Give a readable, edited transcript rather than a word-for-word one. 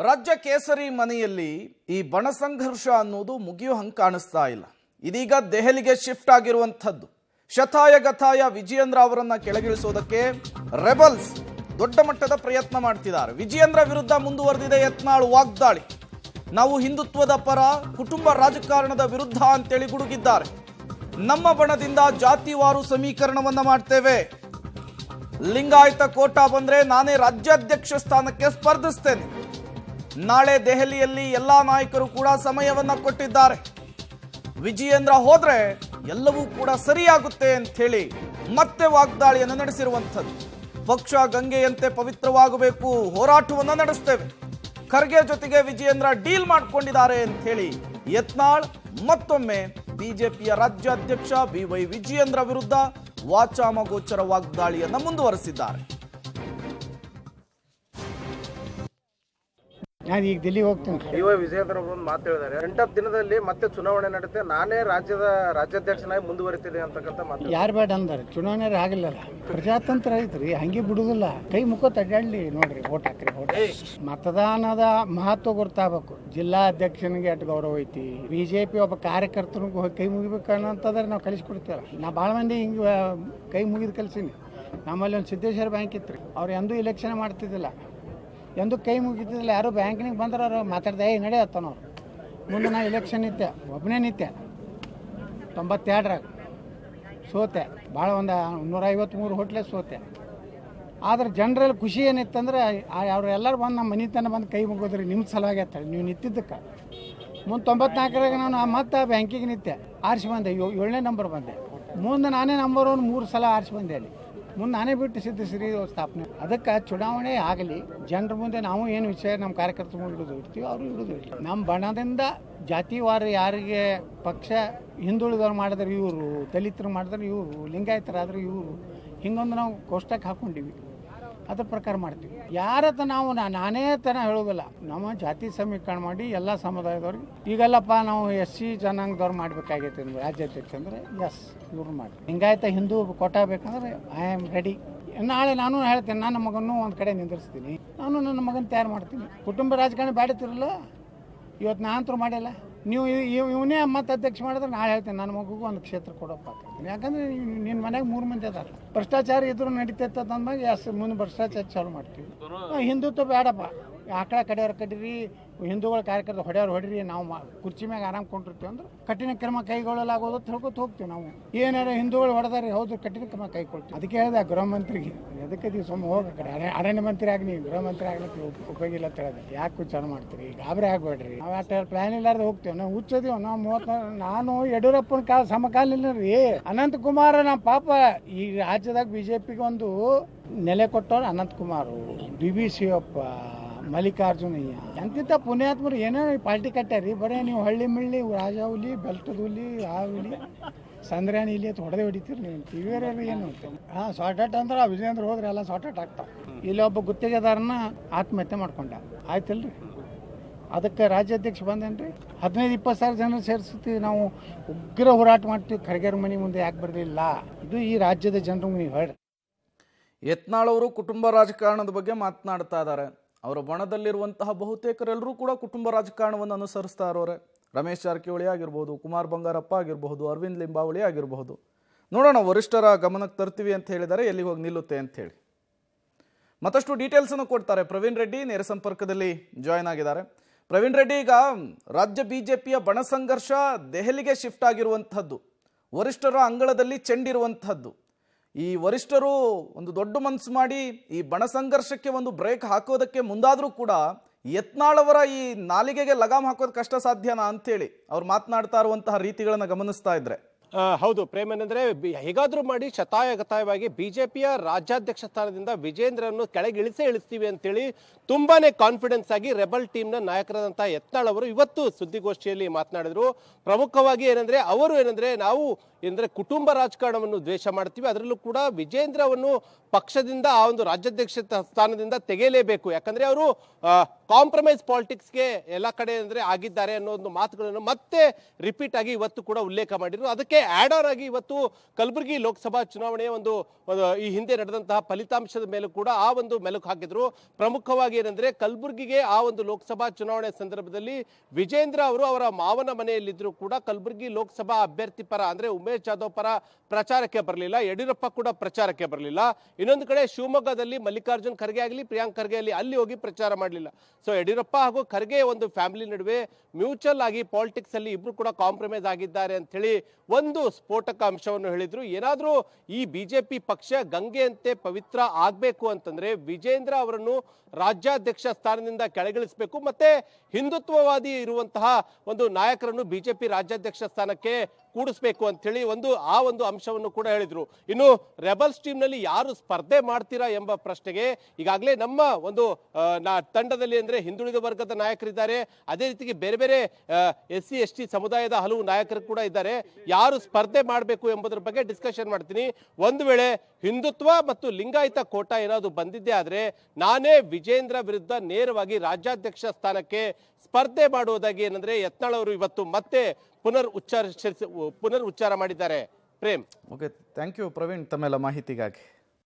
ರಾಜ್ಯ ಕೇಸರಿ ಮನೆಯಲ್ಲಿ ಈ ಬಣ ಸಂಘರ್ಷ ಅನ್ನೋದು ಮುಗಿಯೋ ಹಂಗೆ ಕಾಣಿಸ್ತಾ ಇಲ್ಲ. ಇದೀಗ ದೆಹಲಿಗೆ ಶಿಫ್ಟ್ ಆಗಿರುವಂಥದ್ದು. ಶತಾಯಗತಾಯ ವಿಜಯೇಂದ್ರ ಅವರನ್ನ ಕೆಳಗಿಳಿಸೋದಕ್ಕೆ ರೆಬಲ್ಸ್ ದೊಡ್ಡ ಮಟ್ಟದ ಪ್ರಯತ್ನ ಮಾಡ್ತಿದ್ದಾರೆ. ವಿಜಯೇಂದ್ರ ವಿರುದ್ಧ ಮುಂದುವರೆದಿದೆ ಯತ್ನಾಳ್ ವಾಗ್ದಾಳಿ. ನಾವು ಹಿಂದುತ್ವದ ಪರ, ಕುಟುಂಬ ರಾಜಕಾರಣದ ವಿರುದ್ಧ ಅಂತೇಳಿ ಗುಡುಗಿದ್ದಾರೆ. ನಮ್ಮ ಬಣದಿಂದ ಜಾತಿವಾರು ಸಮೀಕರಣವನ್ನ ಮಾಡ್ತೇವೆ. ಲಿಂಗಾಯತ ಕೋಟಾ ಬಂದ್ರೆ ನಾನೇ ರಾಜ್ಯಾಧ್ಯಕ್ಷ ಸ್ಥಾನಕ್ಕೆ ಸ್ಪರ್ಧಿಸ್ತೇನೆ. ನಾಳೆ ದೆಹಲಿಯಲ್ಲಿ ಎಲ್ಲಾ ನಾಯಕರು ಕೂಡ ಸಮಯವನ್ನ ಕೊಟ್ಟಿದ್ದಾರೆ. ವಿಜಯೇಂದ್ರ ಹೋದ್ರೆ ಎಲ್ಲವೂ ಕೂಡ ಸರಿಯಾಗುತ್ತೆ ಅಂತ ಹೇಳಿ ಮತ್ತೆ ವಾಗ್ದಾಳಿಯನ್ನು ನಡೆಸಿರುವಂಥದ್ದು. ಪಕ್ಷ ಗಂಗೆಯಂತೆ ಪವಿತ್ರವಾಗಬೇಕು, ಹೋರಾಟವನ್ನು ನಡೆಸ್ತೇವೆ. ಖರ್ಗೆ ಜೊತೆಗೆ ವಿಜಯೇಂದ್ರ ಡೀಲ್ ಮಾಡ್ಕೊಂಡಿದ್ದಾರೆ ಅಂತ ಹೇಳಿ ಯತ್ನಾಳ್ ಮತ್ತೊಮ್ಮೆ ಬಿಜೆಪಿಯ ರಾಜ್ಯಾಧ್ಯಕ್ಷ BY ವಿಜಯೇಂದ್ರ ವಿರುದ್ಧ ವಾಚಾಮಗೋಚರ ವಾಗ್ದಾಳಿಯನ್ನು ಮುಂದುವರೆಸಿದ್ದಾರೆ. ನಾನು ಈಗ ದಿಲ್ಲಿಗೆ ಹೋಗ್ತೀನಿ. BY ವಿಜಯೇಂದ್ರ ಅವರು ಒಂದು ಮಾತು ಹೇಳಿದ್ದಾರೆ, 8 ದಿನದಲ್ಲಿ ಮತ್ತೆ ಚುನಾವಣೆ ನಡೆಯುತ್ತೆ, ನಾನೇ ರಾಜ್ಯಾಧ್ಯಕ್ಷನಾಗಿ ಮುಂದುವರಿತಿದೆ ಅಂತಕ್ಕಂಥ ಮಾತು. ಯಾರು ಬೇಡ ಅಂದಾರೆ? ಚುನಾವಣೆ ಆಗಿಲ್ಲಲ್ಲ, ಪ್ರಜಾತಂತ್ರ ಐತ್ರಿ, ಹಂಗೆ ಬಿಡುದಿಲ್ಲ. ಕೈ ಮುಖ ತಡ್ಯಾಡ್ಲಿ ನೋಡ್ರಿ, ಓಟ್ ಹಾಕ್ರಿ. ಮತದಾನದ ಮಹತ್ವ ಗೊತ್ತಾಗಬೇಕು. ಜಿಲ್ಲಾ ಅಧ್ಯಕ್ಷನಿಗೆ ಅಷ್ಟು ಗೌರವ ಐತಿ. ಬಿಜೆಪಿ ಒಬ್ಬ ಕಾರ್ಯಕರ್ತನಿಗೂ ಕೈ ಮುಗಿಬೇಕು ಅನ್ನೋಂಥದ್ರೆ ನಾವು ಕಲಿಸ್ಕೊಡ್ತೀವಲ್ಲ. ನಾ ಭಾಳ ಮಂದಿ ಹಿಂಗೆ ಕೈ ಮುಗಿದು ಕಲಿಸೀನಿ. ನಮ್ಮಲ್ಲಿ ಒಂದು ಸಿದ್ದೇಶ್ವರ ಬ್ಯಾಂಕ್ ಇತ್ತು ರೀ, ಅವ್ರು ಎಂದೂ ಇಲೆಕ್ಷನ್ ಮಾಡ್ತಿದ್ದಿಲ್ಲ, ಎಂದು ಕೈ ಮುಗಿತಿದ್ದಿಲ್ಲ. ಯಾರು ಬ್ಯಾಂಕಿನಿಗೆ ಬಂದ್ರೆ ಅವ್ರು ಮಾತಾಡ್ದೆ ನಡೆ ಹತ್ತನವ್ರು. ಮುಂದೆ ನಾ ಇಲೆಕ್ಷನ್ ನಿತ್ಯ, ಒಬ್ಬನೇ ನಿತ್ಯ 92ರಾಗ ಸೋತೆ. ಭಾಳ ಒಂದು 153 ಹೋಟ್ಲೆ ಸೋತೆ. ಆದ್ರೆ ಜನರಲ್ಲಿ ಖುಷಿ ಏನಿತ್ತಂದ್ರೆ ಅವ್ರು ಎಲ್ಲರೂ ಬಂದು ನಮ್ಮ ಮನೆ ತನಕ ಬಂದು ಕೈ ಮುಗಿದ್ರಿ, ನಿಮ್ಮ ಸಲುವಾಗಿ ಅಂತೇಳಿ ನೀವು ನಿಂತಿದ್ದಕ್ಕೆ. ಮುಂದೆ 94ರಾಗ ನಾನು ಮತ್ತೆ ಬ್ಯಾಂಕಿಗೆ ನಿತ್ಯ ಆರಿಸಿ ಬಂದೆ, 7ನೇ ನಂಬರ್ ಬಂದೆ. ಮುಂದೆ ನಾನೇ ನಂಬರ್ 1 3 ಸಲ ಆರಿಸಿ ಬಂದೆ. ಅಲ್ಲಿ ಮುಂದೆ ನಾನೇ ಬಿಟ್ಟು ಸಿದ್ಧಿಸ್ರಿ ಸ್ಥಾಪನೆ. ಅದಕ್ಕೆ ಚುನಾವಣೆ ಆಗಲಿ, ಜನರ ಮುಂದೆ ನಾವು ಏನು ವಿಷಯ ನಮ್ಮ ಕಾರ್ಯಕರ್ತರ ಮುಂದೆ ಇಡೋದು ಇಡ್ತೀವಿ, ಅವರು ಇಡೋದು ಇಡ್ತೀವಿ. ನಮ್ಮ ಬಣದಿಂದ ಜಾತಿವಾರ ಯಾರಿಗೆ ಪಕ್ಷ ಹಿಂದುಳಿದವ್ರು ಮಾಡಿದ್ರೆ ಇವರು, ದಲಿತರು ಮಾಡಿದ್ರೆ ಇವರು, ಲಿಂಗಾಯತರಾದ್ರೆ ಇವರು, ಹಿಂಗೊಂದು ನಾವು ಕೋಷ್ಟಕ್ಕೆ ಹಾಕ್ಕೊಂಡಿವಿ. ಅದ್ರ ಪ್ರಕಾರ ಮಾಡ್ತೀವಿ. ಯಾರತ್ತ ನಾವು ನಾನೇ ತನ ಹೇಳೋದಿಲ್ಲ. ನಮ್ಮ ಜಾತಿ ಸಮೀಕರಣ ಮಾಡಿ ಎಲ್ಲ ಸಮುದಾಯದವ್ರಿಗೆ ಈಗೆಲ್ಲಪ್ಪ ನಾವು SC ಜನಾಂಗದವ್ರು ಮಾಡಬೇಕಾಗೈತೆ ಅಂದ್ರೆ ರಾಜ್ಯಾಧ್ಯಕ್ಷ ಅಂದರೆ ಎಸ್ ಇವ್ರು ಮಾಡಿ. ಲಿಂಗಾಯತ ಹಿಂದೂ ಕೋಟಾ ಬೇಕಂದ್ರೆ ಐ ಆಮ್ ರೆಡಿ. ನಾಳೆ ನಾನು ಹೇಳ್ತೇನೆ, ನನ್ನ ಮಗನೂ ಒಂದು ಕಡೆ ನಿಂದಿರ್ಸ್ತೀನಿ, ನಾನು ನನ್ನ ಮಗನ ತಯಾರು ಮಾಡ್ತೀನಿ. ಕುಟುಂಬ ರಾಜಕಾರಣ ಬೇಡತಿರಲ್ಲ, ಇವತ್ತು ನಾನಂತರೂ ಮಾಡಿಲ್ಲ. ನೀವು ಇವನೇ ಮತ್ತೆ ಅಧ್ಯಕ್ಷ ಮಾಡಿದ್ರೆ ನಾಳೆ ಹೇಳ್ತೇನೆ ನನ್ನ ಮಗುಗೂ ಒಂದು ಕ್ಷೇತ್ರ ಕೊಡೋಪ್ಪ. ಯಾಕಂದ್ರೆ ನಿನ್ನ ಮನೆಗೆ 3 ಮಂದಿ ಅದಾರ. ಭ್ರಷ್ಟಾಚಾರ ಇದ್ರು ನಡೀತೈತೆ ಅಂದಾಗ ಎಸ್ ಮುಂದೆ ಭ್ರಷ್ಟಾಚಾರ ಚಾಲು ಮಾಡ್ತೀವಿ. ಹಿಂದುತ್ವ ಬೇಡಪ್ಪ, ಆಕಳ ಕಡೆಯವ್ರ ಕಡೀರಿ, ಹಿಂದೂಗಳ ಕಾರ್ಯಕರ್ತ ಹೊಡೆಯವ್ರು ನಾವು ಕುರ್ಚಿ ಮ್ಯಾಗ ಆರಾಮ್ ಕೊಂಡಿರ್ತೀವಿ ಅಂದ್ರೆ ಕಠಿಣ ಕ್ರಮ ಕೈಗೊಳ್ಳಲಾಗೋದು ತಿಳ್ಕೊತ ಹೋಗ್ತೀವಿ. ನಾವು ಏನಾರ ಹಿಂದೂಗಳು ಹೊಡೆದಾರೆ, ಹೌದು ಕಠಿಣ ಕ್ರಮ ಕೈಗೊಳ್ತೀವಿ. ಅದಕ್ಕೆ ಹೇಳಿದೆ ಗೃಹ ಮಂತ್ರಿಗೆ, ಅದಕ್ಕೆ ದಿವಸ ಹೋಗಿ ಕಡೆ ಅರಣ್ಯ ಮಂತ್ರಿ ಆಗಿ ನೀವು ಗೃಹ ಮಂತ್ರಿ ಆಗ್ಲಿಕ್ಕೆ ಉಪಯೋಗ ಇಲ್ಲ ಅಂತ ಹೇಳಿದೆ. ಯಾಕೆ ವಿಚಾರ ಮಾಡ್ತೀರಿ, ಗಾಬರಿ ಆಗ್ಬೇಡ್ರಿ. ನಾವು ಅಷ್ಟು ಪ್ಲಾನ್ ಇಲ್ಲಾರ್ದು ಹೋಗ್ತೀವಿ, ನಾವು ಹುಚ್ಚದೀವಿ. ನಾವು 30 ನಾನು ಯಡಿಯೂರಪ್ಪನ ಸಮಕಾಲಿಲ್ಲ ರೀ. ಅನಂತಕುಮಾರ್ ನಮ್ಮ ಪಾಪ ಈ ರಾಜ್ಯದಾಗ ಬಿಜೆಪಿಗೆ ಒಂದು ನೆಲೆ ಕೊಟ್ಟವ್ರು ಅನಂತಕುಮಾರ್, DB ಶಿವಪ್ಪ, ಮಲ್ಲಿಕಾರ್ಜುನಯ್ಯ, ಎಂತಿಂತ ಪುಣ್ಯಾತ್ಮರು ಏನೇನು ಪಾರ್ಟಿ ಕಟ್ಟಾರಿ. ಬರೀ ನೀವು ಹಳ್ಳಿ ಮಿಳ್ಳಿ, ರಾಜ ಹುಲಿ, ಬೆಲ್ಟದ ಹುಲಿ, ಆ ಹುಲಿ, ಸಂದ್ರ್ಯಾನಿ ಇಲ್ಲಿ ಅಂತ ಹೊಡೆದೇ ಹೊಡಿತೀರಿ ನೀವು. ಟಿವಿಯವ್ರು ಏನು ಶಾರ್ಟ್ ಅಂದ್ರೆ ವಿಜಯೇಂದ್ರ ಹೋದ್ರೆ ಎಲ್ಲ ಶಾರ್ಟ್ ಆಗ್ತಾವೆ. ಇಲ್ಲಿ ಒಬ್ಬ ಗುತ್ತಿಗೆದಾರನ ಆತ್ಮಹತ್ಯೆ ಮಾಡ್ಕೊಂಡ, ಆಯ್ತಲ್ರಿ. ಅದಕ್ಕೆ ರಾಜ್ಯಾಧ್ಯಕ್ಷ ಬಂದೇನ್ರಿ, 15-20 ಸಾವಿರ ಜನ ಸೇರಿಸ್ತೀವಿ ನಾವು, ಉಗ್ರ ಹೋರಾಟ ಮಾಡ್ತೀವಿ. ಖರ್ಗೆರ ಮನೆ ಮುಂದೆ ಯಾಕೆ ಬರಲಿಲ್ಲ? ಇದು ಈ ರಾಜ್ಯದ ಜನರಿಗೆ ನೀವು ಹೇಳ್ರಿ. ಯತ್ನಾಳ್ ಅವರು ಕುಟುಂಬ ರಾಜಕಾರಣದ ಬಗ್ಗೆ ಮಾತನಾಡ್ತಾ ಇದ್ದಾರೆ. ಅವರ ಬಣದಲ್ಲಿರುವಂತಹ ಬಹುತೇಕರೆಲ್ಲರೂ ಕೂಡ ಕುಟುಂಬ ರಾಜಕಾರಣವನ್ನು ಅನುಸರಿಸ್ತಾ ಇರೋರೆ. ರಮೇಶ್ ಜಾರಕಿಹೊಳಿ ಆಗಿರ್ಬೋದು, ಕುಮಾರ್ ಬಂಗಾರಪ್ಪ ಆಗಿರಬಹುದು, ಅರವಿಂದ್ ಲಿಂಬಾವಳಿ ಆಗಿರಬಹುದು. ನೋಡೋಣ, ವರಿಷ್ಠರ ಗಮನಕ್ಕೆ ತರ್ತೀವಿ ಅಂತ ಹೇಳಿದ್ದಾರೆ, ಎಲ್ಲಿಗೆ ಹೋಗಿ ನಿಲ್ಲುತ್ತೆ ಅಂತ ಹೇಳಿ. ಮತ್ತಷ್ಟು ಡೀಟೇಲ್ಸನ್ನು ಕೊಡ್ತಾರೆ ಪ್ರವೀಣ್ ರೆಡ್ಡಿ, ನೇರ ಸಂಪರ್ಕದಲ್ಲಿ ಜಾಯ್ನ್ ಆಗಿದ್ದಾರೆ. ಪ್ರವೀಣ್ ರೆಡ್ಡಿ, ಈಗ ರಾಜ್ಯ ಬಿಜೆಪಿಯ ಬಣ ಸಂಘರ್ಷ ದೆಹಲಿಗೆ ಶಿಫ್ಟ್ ಆಗಿರುವಂಥದ್ದು, ವರಿಷ್ಠರ ಅಂಗಳದಲ್ಲಿ ಚೆಂಡಿರುವಂಥದ್ದು. ಈ ವರಿಷ್ಠರು ಒಂದು ದೊಡ್ಡ ಮನಸ್ಸು ಮಾಡಿ ಈ ಬಣ ಸಂಘರ್ಷಕ್ಕೆ ಒಂದು ಬ್ರೇಕ್ ಹಾಕೋದಕ್ಕೆ ಮುಂದಾದರೂ ಕೂಡ ಯತ್ನಾಳ್ ಅವರ ಈ ನಾಲಿಗೆಗೆ ಲಗಾಮ್ ಹಾಕೋದು ಕಷ್ಟ ಸಾಧ್ಯನಾ ಅಂತೇಳಿ ಅವ್ರು ಮಾತನಾಡ್ತಾ ಇರುವಂತಹ ರೀತಿಗಳನ್ನು ಗಮನಿಸ್ತಾ ಇದ್ರೆ. ಹೌದು ಪ್ರೇಮನ್, ಹೇಗಾದ್ರೂ ಮಾಡಿ ಶತಾಯಗತಾಯವಾಗಿ ಬಿಜೆಪಿಯ ರಾಜ್ಯಾಧ್ಯಕ್ಷ ಸ್ಥಾನದಿಂದ ವಿಜೇಂದ್ರನ್ನು ಇಳಿಸ್ತೀವಿ ಅಂತೇಳಿ ತುಂಬಾನೇ ಕಾನ್ಫಿಡೆನ್ಸ್ ಆಗಿ ರೆಬಲ್ ಟೀಮ್ನ ನಾಯಕರಾದಂತಹ ಯತ್ನಾಳ್ ಅವರು ಇವತ್ತು ಸುದ್ದಿಗೋಷ್ಠಿಯಲ್ಲಿ ಮಾತನಾಡಿದ್ರು. ಪ್ರಮುಖವಾಗಿ ನಾವು ಕುಟುಂಬ ರಾಜಕಾರಣವನ್ನು ದ್ವೇಷ ಮಾಡ್ತೀವಿ, ಅದರಲ್ಲೂ ಕೂಡ ವಿಜೇಂದ್ರವನ್ನು ಪಕ್ಷದಿಂದ ಆ ಒಂದು ರಾಜ್ಯಾಧ್ಯಕ್ಷ ಸ್ಥಾನದಿಂದ ತೆಗೆಯಲೇಬೇಕು. ಯಾಕಂದ್ರೆ ಅವರು ಕಾಂಪ್ರಮೈಸ್ ಪಾಲಿಟಿಕ್ಸ್ಗೆ ಎಲ್ಲ ಕಡೆ ಅಂದ್ರೆ ಆಗಿದ್ದಾರೆ ಅನ್ನೋ ಒಂದು ಮಾತುಗಳನ್ನು ಮತ್ತೆ ರಿಪೀಟ್ ಆಗಿ ಇವತ್ತು ಕೂಡ ಉಲ್ಲೇಖ ಮಾಡಿದ್ರು. ಅದಕ್ಕೆ ಆಡ್ ಆನ್ ಆಗಿ ಇವತ್ತು ಕಲಬುರಗಿ ಲೋಕಸಭಾ ಚುನಾವಣೆಯ ಒಂದು ಈ ಹಿಂದೆ ನಡೆದಂತಹ ಫಲಿತಾಂಶದ ಮೇಲೂ ಕೂಡ ಆ ಒಂದು ಮೆಲುಕು ಹಾಕಿದ್ರು. ಪ್ರಮುಖವಾಗಿ ಏನಂದ್ರೆ ಕಲಬುರಗಿಗೆ ಆ ಒಂದು ಲೋಕಸಭಾ ಚುನಾವಣೆ ಸಂದರ್ಭದಲ್ಲಿ ವಿಜೇಂದ್ರ ಅವರು ಅವರ ಮಾವನ ಮನೆಯಲ್ಲಿದ್ರು ಕೂಡ ಕಲಬುರಗಿ ಲೋಕಸಭಾ ಅಭ್ಯರ್ಥಿ ಪರ ಅಂದ್ರೆ ಉಮೇಶ್ ಜಾಧವ್ ಪರ ಪ್ರಚಾರಕ್ಕೆ ಬರಲಿಲ್ಲ. ಯಡಿಯೂರಪ್ಪ ಕೂಡ ಪ್ರಚಾರಕ್ಕೆ ಬರಲಿಲ್ಲ. ಇನ್ನೊಂದು ಕಡೆ ಶಿವಮೊಗ್ಗದಲ್ಲಿ ಮಲ್ಲಿಕಾರ್ಜುನ್ ಖರ್ಗೆ ಆಗಲಿ ಪ್ರಿಯಾಂಕ್ ಖರ್ಗೆ ಆಗಲಿ ಅಲ್ಲಿ ಹೋಗಿ ಪ್ರಚಾರ ಮಾಡಲಿಲ್ಲ. ಸೊ ಯಡಿಯೂರಪ್ಪ ಹಾಗೂ ಖರ್ಗೆ ಒಂದು ಫ್ಯಾಮಿಲಿ ನಡುವೆ ಮ್ಯೂಚುವಲ್ ಆಗಿ ಪಾಲಿಟಿಕ್ಸ್ ಅಲ್ಲಿ ಇಬ್ರು ಕೂಡ ಕಾಂಪ್ರಮೈಸ್ ಆಗಿದ್ದಾರೆ ಅಂತ ಹೇಳಿ ಒಂದು ಸ್ಫೋಟಕ ಅಂಶವನ್ನು ಹೇಳಿದ್ರು. ಏನಾದ್ರೂ ಈ ಬಿಜೆಪಿ ಪಕ್ಷ ಗಂಗೆಯಂತೆ ಪವಿತ್ರ ಆಗ್ಬೇಕು ಅಂತಂದ್ರೆ ವಿಜೇಂದ್ರ ಅವರನ್ನು ರಾಜ್ಯಾಧ್ಯಕ್ಷ ಸ್ಥಾನದಿಂದ ಕೆಳಗಿಳಿಸಬೇಕು, ಮತ್ತೆ ಹಿಂದುತ್ವವಾದಿ ಇರುವಂತಹ ಒಂದು ನಾಯಕರನ್ನು ಬಿಜೆಪಿ ರಾಜ್ಯಾಧ್ಯಕ್ಷ ಸ್ಥಾನಕ್ಕೆ ಕೂಡಿಸ್ಬೇಕು ಅಂತ ಹೇಳಿ ಆ ಒಂದು ಅಂಶವನ್ನು ಕೂಡ ಹೇಳಿದ್ರು. ಇನ್ನು ರೆಬಲ್ಸ್ ಟೀಮ್ ನಲ್ಲಿ ಯಾರು ಸ್ಪರ್ಧೆ ಮಾಡ್ತೀರಾ ಎಂಬ ಪ್ರಶ್ನೆಗೆ ಈಗಾಗಲೇ ನಮ್ಮ ಒಂದು ತಂಡದಲ್ಲಿ ಅಂದ್ರೆ ಹಿಂದುಳಿದ ವರ್ಗದ ನಾಯಕರಿದ್ದಾರೆ, ಅದೇ ರೀತಿಗೆ ಬೇರೆ ಬೇರೆ SC ST ಸಮುದಾಯದ ಹಲವು ನಾಯಕರು ಕೂಡ ಇದ್ದಾರೆ. ಯಾರು ಸ್ಪರ್ಧೆ ಮಾಡಬೇಕು ಎಂಬುದರ ಬಗ್ಗೆ ಡಿಸ್ಕಷನ್ ಮಾಡ್ತೀನಿ. ಒಂದು ವೇಳೆ ಹಿಂದುತ್ವ ಮತ್ತು ಲಿಂಗಾಯತ ಕೋಟಾ ಏನಾದ್ರು ಬಂದಿದ್ದೇ ಆದ್ರೆ ನಾನೇ ವಿಜೇಂದ್ರ ವಿರುದ್ಧ ನೇರವಾಗಿ ರಾಜ್ಯಾಧ್ಯಕ್ಷ ಸ್ಥಾನಕ್ಕೆ ಸ್ಪರ್ಧೆ ಮಾಡುವುದಾಗಿ ಏನಂದ್ರೆ ಯತ್ನಾಳ್ ಅವರು ಇವತ್ತು ಮತ್ತೆ ಪುನರ್ ಉಚ್ಚಾರ ಮಾಡಿದ್ದಾರೆ. Prem. Okay, thank you Praveen ತಮ್ಮೆಲ್ಲ ಮಾಹಿತಿಗಾಗಿ.